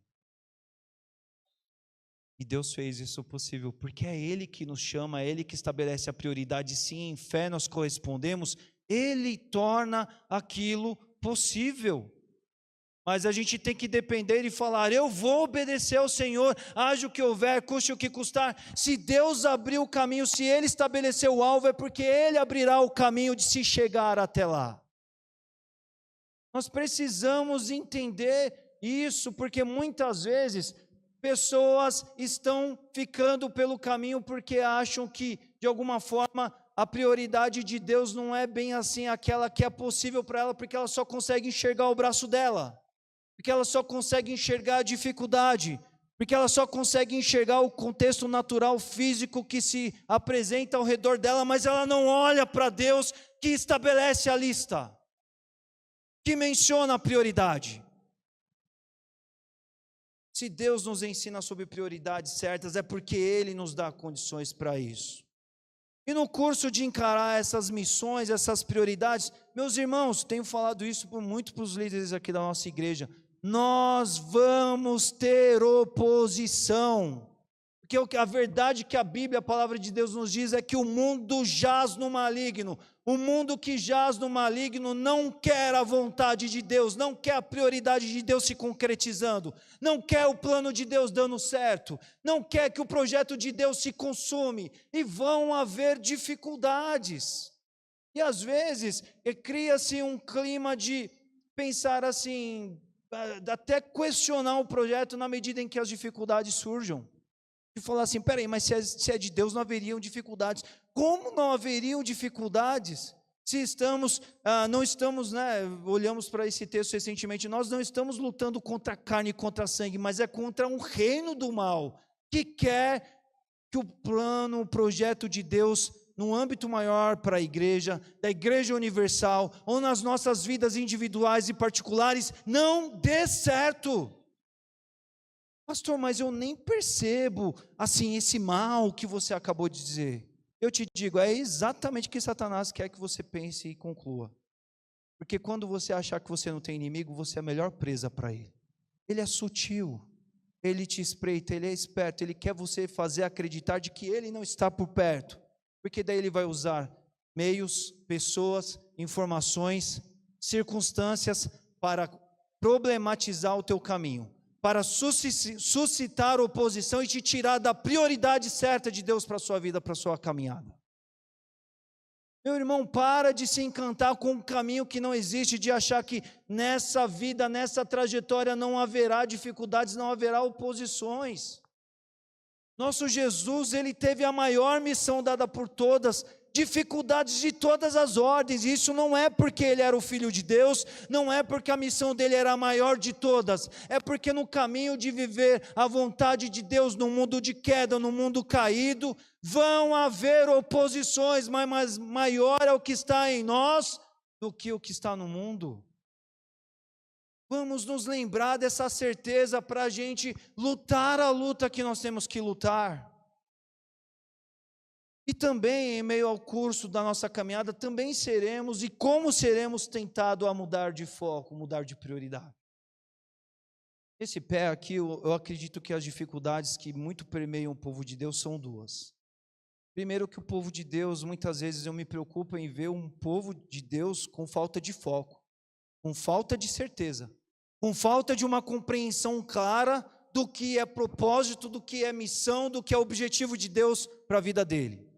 E Deus fez isso possível, porque é Ele que nos chama, é Ele que estabelece a prioridade. Sim, em fé nós correspondemos, Ele torna aquilo possível. Mas a gente tem que depender e falar, eu vou obedecer ao Senhor, haja o que houver, custe o que custar. Se Deus abriu o caminho, se Ele estabeleceu o alvo, é porque Ele abrirá o caminho de se chegar até lá. Nós precisamos entender isso, porque muitas vezes pessoas estão ficando pelo caminho porque acham que, de alguma forma, a prioridade de Deus não é bem assim aquela que é possível para ela, porque ela só consegue enxergar o braço dela, porque ela só consegue enxergar a dificuldade, porque ela só consegue enxergar o contexto natural, físico que se apresenta ao redor dela, mas ela não olha para Deus que estabelece a lista, que menciona a prioridade. Se Deus nos ensina sobre prioridades certas, é porque Ele nos dá condições para isso. E no curso de encarar essas missões, essas prioridades, meus irmãos, tenho falado isso muito para os líderes aqui da nossa igreja, nós vamos ter oposição, Porque a verdade que a Bíblia, a palavra de Deus nos diz é que o mundo jaz no maligno. O mundo que jaz no maligno não quer a vontade de Deus, não quer a prioridade de Deus se concretizando, não quer o plano de Deus dando certo, não quer que o projeto de Deus se consume, e vão haver dificuldades. E às vezes cria-se um clima de pensar assim, até questionar o projeto na medida em que as dificuldades surjam. E falar assim, peraí, mas se é de Deus não haveriam dificuldades. Como não haveriam dificuldades se não estamos, olhamos para esse texto recentemente, nós não estamos lutando contra a carne e contra a sangue, mas é contra um reino do mal, que quer que o projeto de Deus, no âmbito maior para a igreja, da igreja universal, ou nas nossas vidas individuais e particulares, não dê certo. Pastor, mas eu nem percebo, assim, esse mal que você acabou de dizer. Eu te digo, é exatamente o que Satanás quer que você pense e conclua. Porque quando você achar que você não tem inimigo, você é a melhor presa para ele. Ele é sutil, ele te espreita, ele é esperto, ele quer você fazer acreditar de que ele não está por perto. Porque daí ele vai usar meios, pessoas, informações, circunstâncias para problematizar o teu caminho, para suscitar oposição e te tirar da prioridade certa de Deus para a sua vida, para a sua caminhada. Meu irmão, para de se encantar com um caminho que não existe, de achar que nessa vida, nessa trajetória não haverá dificuldades, não haverá oposições. Nosso Jesus, ele teve a maior missão dada por todas, dificuldades de todas as ordens, e isso não é porque ele era o Filho de Deus, não é porque a missão dele era a maior de todas, é porque no caminho de viver a vontade de Deus no mundo de queda, no mundo caído, vão haver oposições, mas maior é o que está em nós do que o que está no mundo. Vamos nos lembrar dessa certeza para a gente lutar a luta que nós temos que lutar. E também, em meio ao curso da nossa caminhada, também seremos, e como seremos tentados a mudar de foco, mudar de prioridade. Esse pé aqui, eu acredito que as dificuldades que muito permeiam o povo de Deus são duas. Primeiro, que o povo de Deus, muitas vezes eu me preocupo em ver um povo de Deus com falta de foco, com falta de certeza, com falta de uma compreensão clara do que é propósito, do que é missão, do que é objetivo de Deus para a vida dele.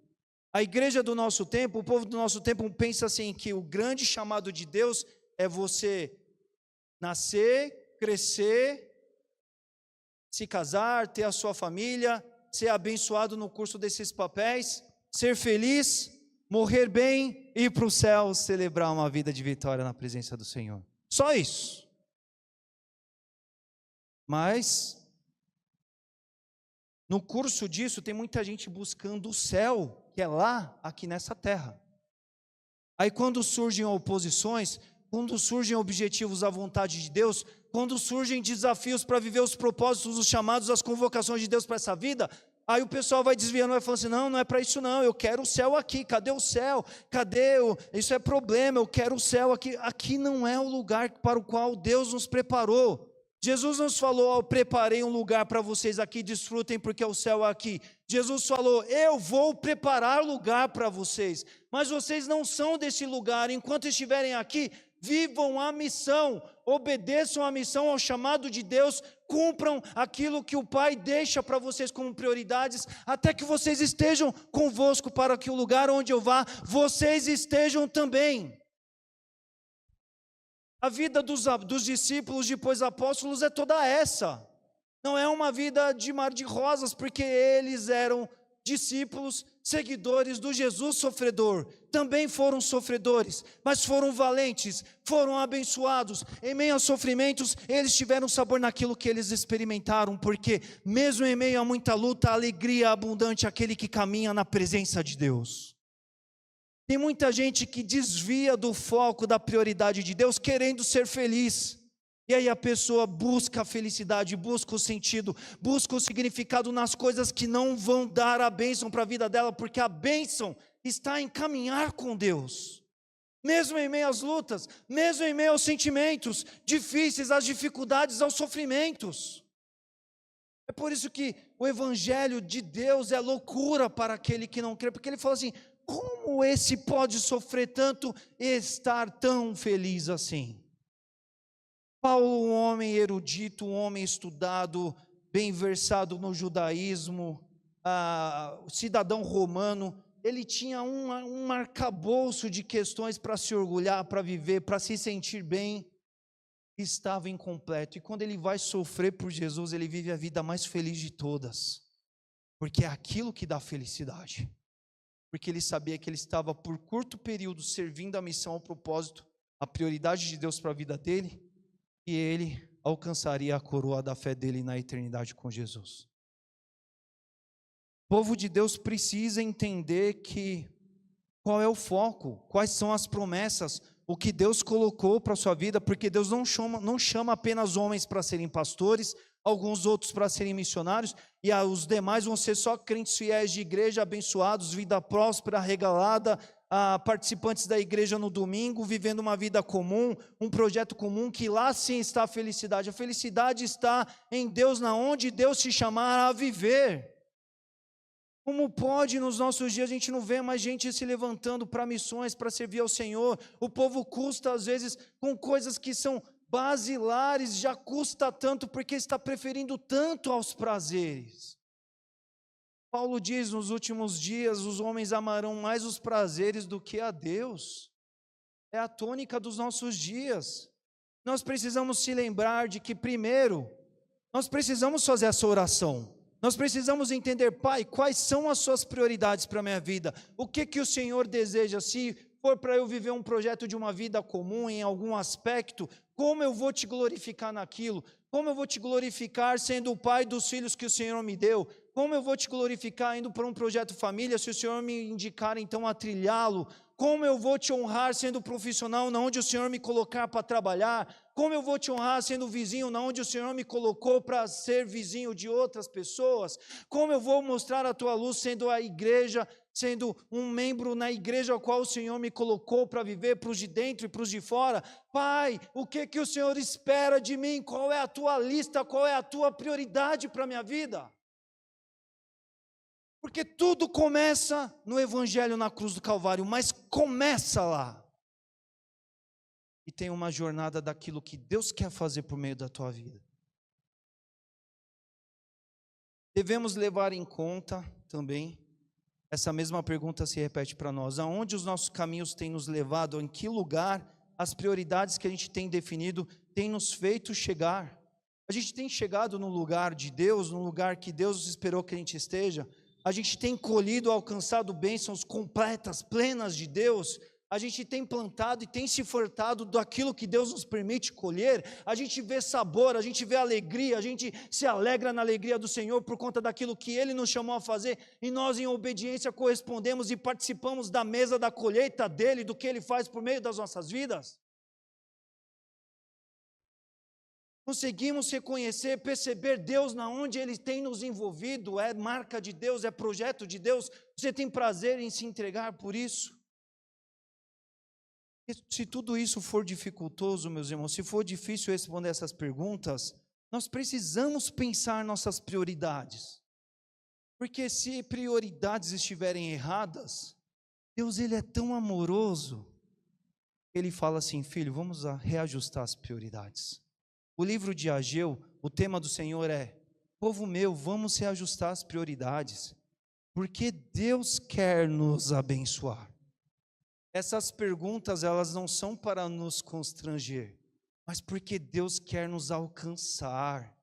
A igreja do nosso tempo, o povo do nosso tempo pensa assim, que o grande chamado de Deus é você nascer, crescer, se casar, ter a sua família, ser abençoado no curso desses papéis, ser feliz, morrer bem e ir para o céu celebrar uma vida de vitória na presença do Senhor. Só isso. Mas no curso disso tem muita gente buscando o céu, que é lá, aqui nessa terra. Aí quando surgem oposições, quando surgem objetivos à vontade de Deus, quando surgem desafios para viver os propósitos, os chamados, as convocações de Deus para essa vida, aí o pessoal vai desviando, vai falando assim, não é para isso não, eu quero o céu aqui, cadê o céu? Isso é problema, eu quero o céu aqui. Aqui não é o lugar para o qual Deus nos preparou. Jesus nos falou, eu preparei um lugar para vocês aqui, desfrutem porque o céu é aqui. Jesus falou, eu vou preparar lugar para vocês, mas vocês não são desse lugar, enquanto estiverem aqui, vivam a missão, obedeçam a missão, ao chamado de Deus, cumpram aquilo que o Pai deixa para vocês como prioridades, até que vocês estejam convosco para que o lugar onde eu vá, vocês estejam também. A vida dos discípulos, depois apóstolos, é toda essa. Não é uma vida de mar de rosas, porque eles eram discípulos, seguidores do Jesus sofredor. Também foram sofredores, mas foram valentes, foram abençoados. Em meio aos sofrimentos, eles tiveram sabor naquilo que eles experimentaram, porque mesmo em meio a muita luta, a alegria abundante é aquele que caminha na presença de Deus. Tem muita gente que desvia do foco da prioridade de Deus, querendo ser feliz. E aí a pessoa busca a felicidade, busca o sentido, busca o significado nas coisas que não vão dar a bênção para a vida dela, porque a bênção está em caminhar com Deus. Mesmo em meio às lutas, mesmo em meio aos sentimentos difíceis, às dificuldades, aos sofrimentos. É por isso que o evangelho de Deus é loucura para aquele que não crê, porque ele fala assim: como esse pode sofrer tanto e estar tão feliz assim? Paulo, um homem erudito, um homem estudado, bem versado no judaísmo, cidadão romano, ele tinha um arcabouço de questões para se orgulhar, para viver, para se sentir bem, estava incompleto. E quando ele vai sofrer por Jesus, ele vive a vida mais feliz de todas, porque é aquilo que dá felicidade, porque ele sabia que ele estava por curto período servindo a missão, ao propósito, a prioridade de Deus para a vida dele, e ele alcançaria a coroa da fé dele na eternidade com Jesus. O povo de Deus precisa entender qual é o foco, quais são as promessas, o que Deus colocou para a sua vida, porque Deus não chama apenas homens para serem pastores, alguns outros para serem missionários, e os demais vão ser só crentes fiéis de igreja, abençoados, vida próspera, regalada, participantes da igreja no domingo, vivendo uma vida comum, um projeto comum, que lá sim está a felicidade. A felicidade está em Deus, na onde Deus te chamar a viver. Como pode nos nossos dias a gente não vê mais gente se levantando para missões, para servir ao Senhor? O povo custa às vezes com coisas que são basilares, já custa tanto porque está preferindo tanto aos prazeres. Paulo diz: nos últimos dias os homens amarão mais os prazeres do que a Deus. É a tônica dos nossos dias. Nós precisamos se lembrar de que primeiro, nós precisamos fazer essa oração. Nós precisamos entender: Pai, quais são as suas prioridades para a minha vida? O que o Senhor deseja? Se for para eu viver um projeto de uma vida comum em algum aspecto, como eu vou te glorificar naquilo? Como eu vou te glorificar sendo o pai dos filhos que o Senhor me deu? Como eu vou te glorificar indo para um projeto família, se o Senhor me indicar então a trilhá-lo? Como eu vou te honrar sendo profissional na onde o Senhor me colocar para trabalhar? Como eu vou te honrar sendo vizinho na onde o Senhor me colocou para ser vizinho de outras pessoas? Como eu vou mostrar a tua luz sendo a igreja, sendo um membro na igreja ao qual o Senhor me colocou para viver, para os de dentro e para os de fora? Pai, o que o Senhor espera de mim? Qual é a tua lista? Qual é a tua prioridade para a minha vida? Porque tudo começa no Evangelho, na cruz do Calvário, mas começa lá. E tem uma jornada daquilo que Deus quer fazer por meio da tua vida. Devemos levar em conta também, essa mesma pergunta se repete para nós: aonde os nossos caminhos têm nos levado, em que lugar as prioridades que a gente tem definido têm nos feito chegar? A gente tem chegado no lugar de Deus, no lugar que Deus esperou que a gente esteja? A gente tem colhido, alcançado bênçãos completas, plenas de Deus? A gente tem plantado e tem se fartado daquilo que Deus nos permite colher? A gente vê sabor, a gente vê alegria, a gente se alegra na alegria do Senhor por conta daquilo que Ele nos chamou a fazer, e nós em obediência correspondemos e participamos da mesa da colheita dEle, do que Ele faz por meio das nossas vidas? Conseguimos reconhecer, perceber Deus na onde Ele tem nos envolvido? É marca de Deus, é projeto de Deus? Você tem prazer em se entregar por isso? Se tudo isso for dificultoso, meus irmãos, se for difícil responder essas perguntas, nós precisamos pensar nossas prioridades. Porque se prioridades estiverem erradas, Deus, Ele é tão amoroso, Ele fala assim: filho, vamos reajustar as prioridades. O livro de Ageu, o tema do Senhor é: povo meu, vamos reajustar as prioridades, porque Deus quer nos abençoar. Essas perguntas, elas não são para nos constranger, mas porque Deus quer nos alcançar.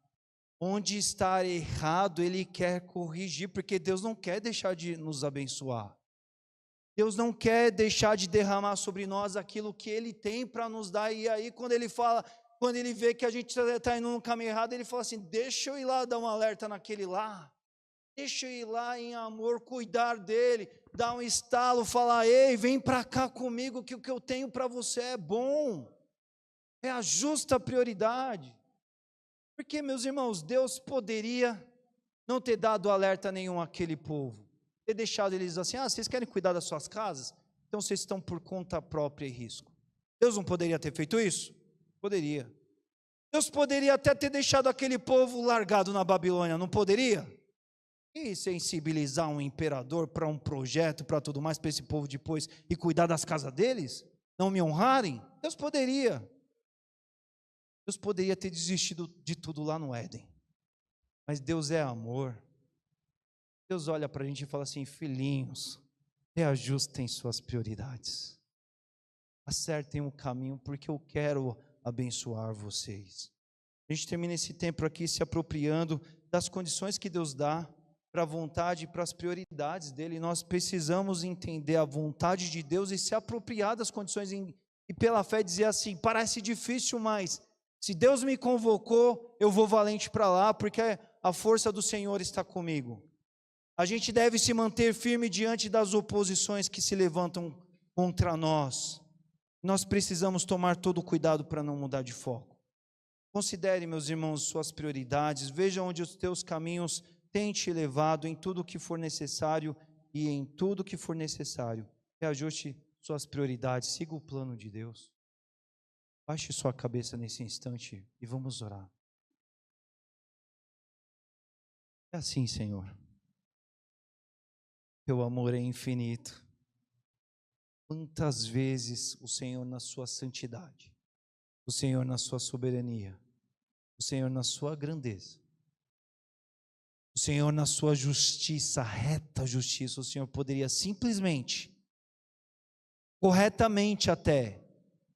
Onde está errado, Ele quer corrigir, porque Deus não quer deixar de nos abençoar. Deus não quer deixar de derramar sobre nós aquilo que Ele tem para nos dar. E aí quando Ele vê que a gente está indo no caminho errado, Ele fala assim: deixa eu ir lá dar um alerta naquele lá. Deixa eu ir lá em amor, cuidar dele, dar um estalo, falar: ei, vem para cá comigo, que o que eu tenho para você é bom. É a justa prioridade. Porque, meus irmãos, Deus poderia não ter dado alerta nenhum àquele povo, ter deixado eles assim: vocês querem cuidar das suas casas? Então vocês estão por conta própria e risco. Deus não poderia ter feito isso? Poderia. Deus poderia até ter deixado aquele povo largado na Babilônia, não poderia? E sensibilizar um imperador para um projeto, para tudo mais, para esse povo depois, e cuidar das casas deles? Não me honrarem? Deus poderia. Deus poderia ter desistido de tudo lá no Éden. Mas Deus é amor. Deus olha para a gente e fala assim: filhinhos, reajustem suas prioridades. Acertem o caminho, porque eu quero abençoar vocês. A gente termina esse tempo aqui se apropriando das condições que Deus dá para a vontade e para as prioridades dele. Nós precisamos entender a vontade de Deus e se apropriar das condições e pela fé dizer assim: parece difícil, mas se Deus me convocou, eu vou valente para lá, porque a força do Senhor está comigo. A gente deve se manter firme diante das oposições que se levantam contra nós. Nós precisamos tomar todo o cuidado para não mudar de foco. Considere, meus irmãos, suas prioridades, veja onde os teus caminhos têm te levado, em tudo o que for necessário, e em tudo o que for necessário, reajuste suas prioridades, siga o plano de Deus. Baixe sua cabeça nesse instante e vamos orar. É assim, Senhor. Teu amor é infinito. Quantas vezes o Senhor na sua santidade, o Senhor na sua soberania, o Senhor na sua grandeza, o Senhor na sua justiça, reta justiça, o Senhor poderia simplesmente, corretamente até,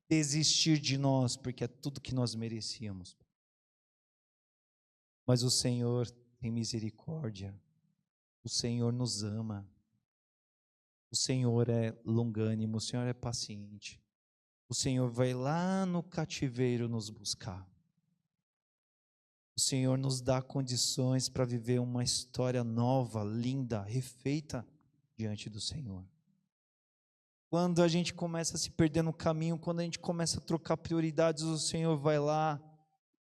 desistir de nós, porque é tudo que nós merecíamos. Mas o Senhor tem misericórdia, o Senhor nos ama, o Senhor é longânimo, o Senhor é paciente, o Senhor vai lá no cativeiro nos buscar. O Senhor nos dá condições para viver uma história nova, linda, refeita diante do Senhor. Quando a gente começa a se perder no caminho, quando a gente começa a trocar prioridades, o Senhor vai lá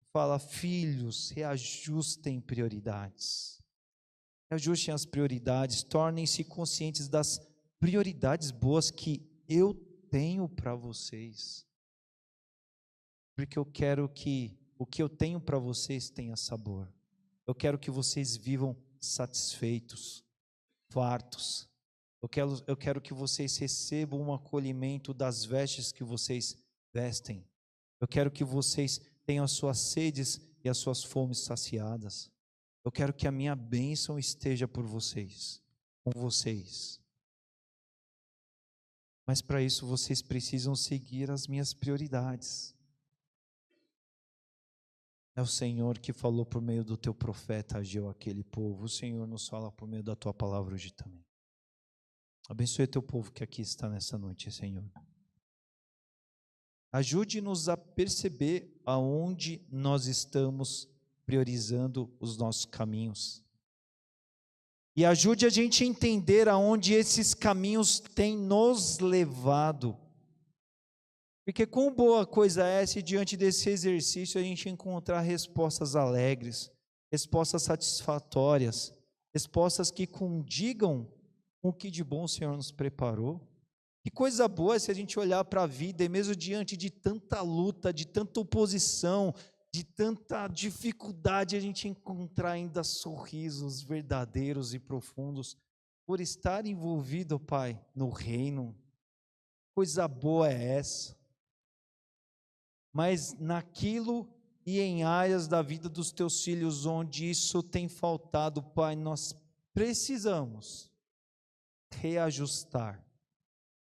e fala: filhos, reajustem prioridades. Reajustem as prioridades, tornem-se conscientes das prioridades boas que eu tenho para vocês. Porque eu quero que o que eu tenho para vocês tenha sabor. Eu quero que vocês vivam satisfeitos, fartos. Eu quero que vocês recebam um acolhimento das vestes que vocês vestem. Eu quero que vocês tenham as suas sedes e as suas fomes saciadas. Eu quero que a minha bênção esteja por vocês, com vocês. Mas para isso vocês precisam seguir as minhas prioridades. É o Senhor que falou por meio do teu profeta Ageu àquele povo. O Senhor nos fala por meio da tua palavra hoje também. Abençoe teu povo que aqui está nessa noite, Senhor. Ajude-nos a perceber aonde nós estamos priorizando os nossos caminhos. E ajude a gente a entender aonde esses caminhos têm nos levado. Porque quão boa coisa é se diante desse exercício a gente encontrar respostas alegres, respostas satisfatórias, respostas que condigam com o que de bom o Senhor nos preparou. Que coisa boa é se a gente olhar para a vida e mesmo diante de tanta luta, de tanta oposição, de tanta dificuldade, a gente encontrar ainda sorrisos verdadeiros e profundos por estar envolvido, Pai, no reino. Coisa boa é essa. Mas naquilo e em áreas da vida dos teus filhos onde isso tem faltado, Pai, nós precisamos reajustar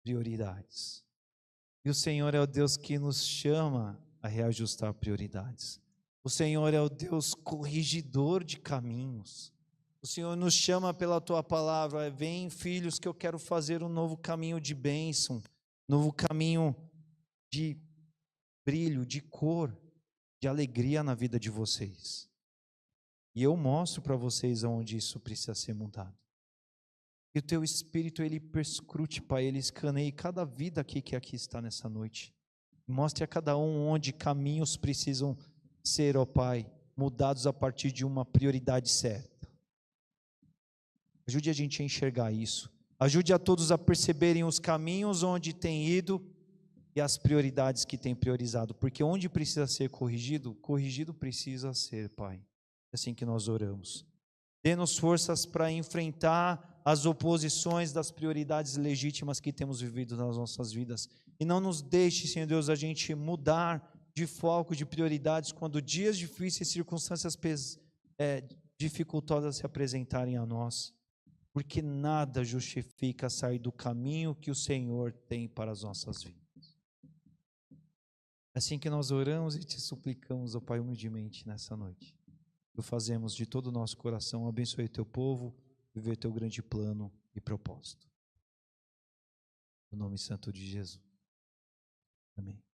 prioridades. E o Senhor é o Deus que nos chama a reajustar prioridades. O Senhor é o Deus corrigidor de caminhos. O Senhor nos chama pela tua palavra: vem, filhos, que eu quero fazer um novo caminho de bênção, novo caminho de brilho, de cor, de alegria na vida de vocês. E eu mostro para vocês aonde isso precisa ser mudado. Que o teu Espírito, ele perscrute, Pai, ele escaneie cada vida aqui que aqui está nessa noite. Mostre a cada um onde caminhos precisam ser, ó Pai, mudados a partir de uma prioridade certa. Ajude a gente a enxergar isso. Ajude a todos a perceberem os caminhos onde tem ido e as prioridades que tem priorizado, porque onde precisa ser corrigido, corrigido precisa ser, Pai. É assim que nós oramos. Dê-nos forças para enfrentar as oposições das prioridades legítimas que temos vivido nas nossas vidas. E não nos deixe, Senhor Deus, a gente mudar de foco, de prioridades, quando dias difíceis e circunstâncias dificultosas se apresentarem a nós. Porque nada justifica sair do caminho que o Senhor tem para as nossas vidas. Assim que nós oramos e te suplicamos, ó Pai, humildemente nessa noite. O fazemos de todo o nosso coração. Abençoe o teu povo, viver teu grande plano e propósito. No nome santo de Jesus. Amém.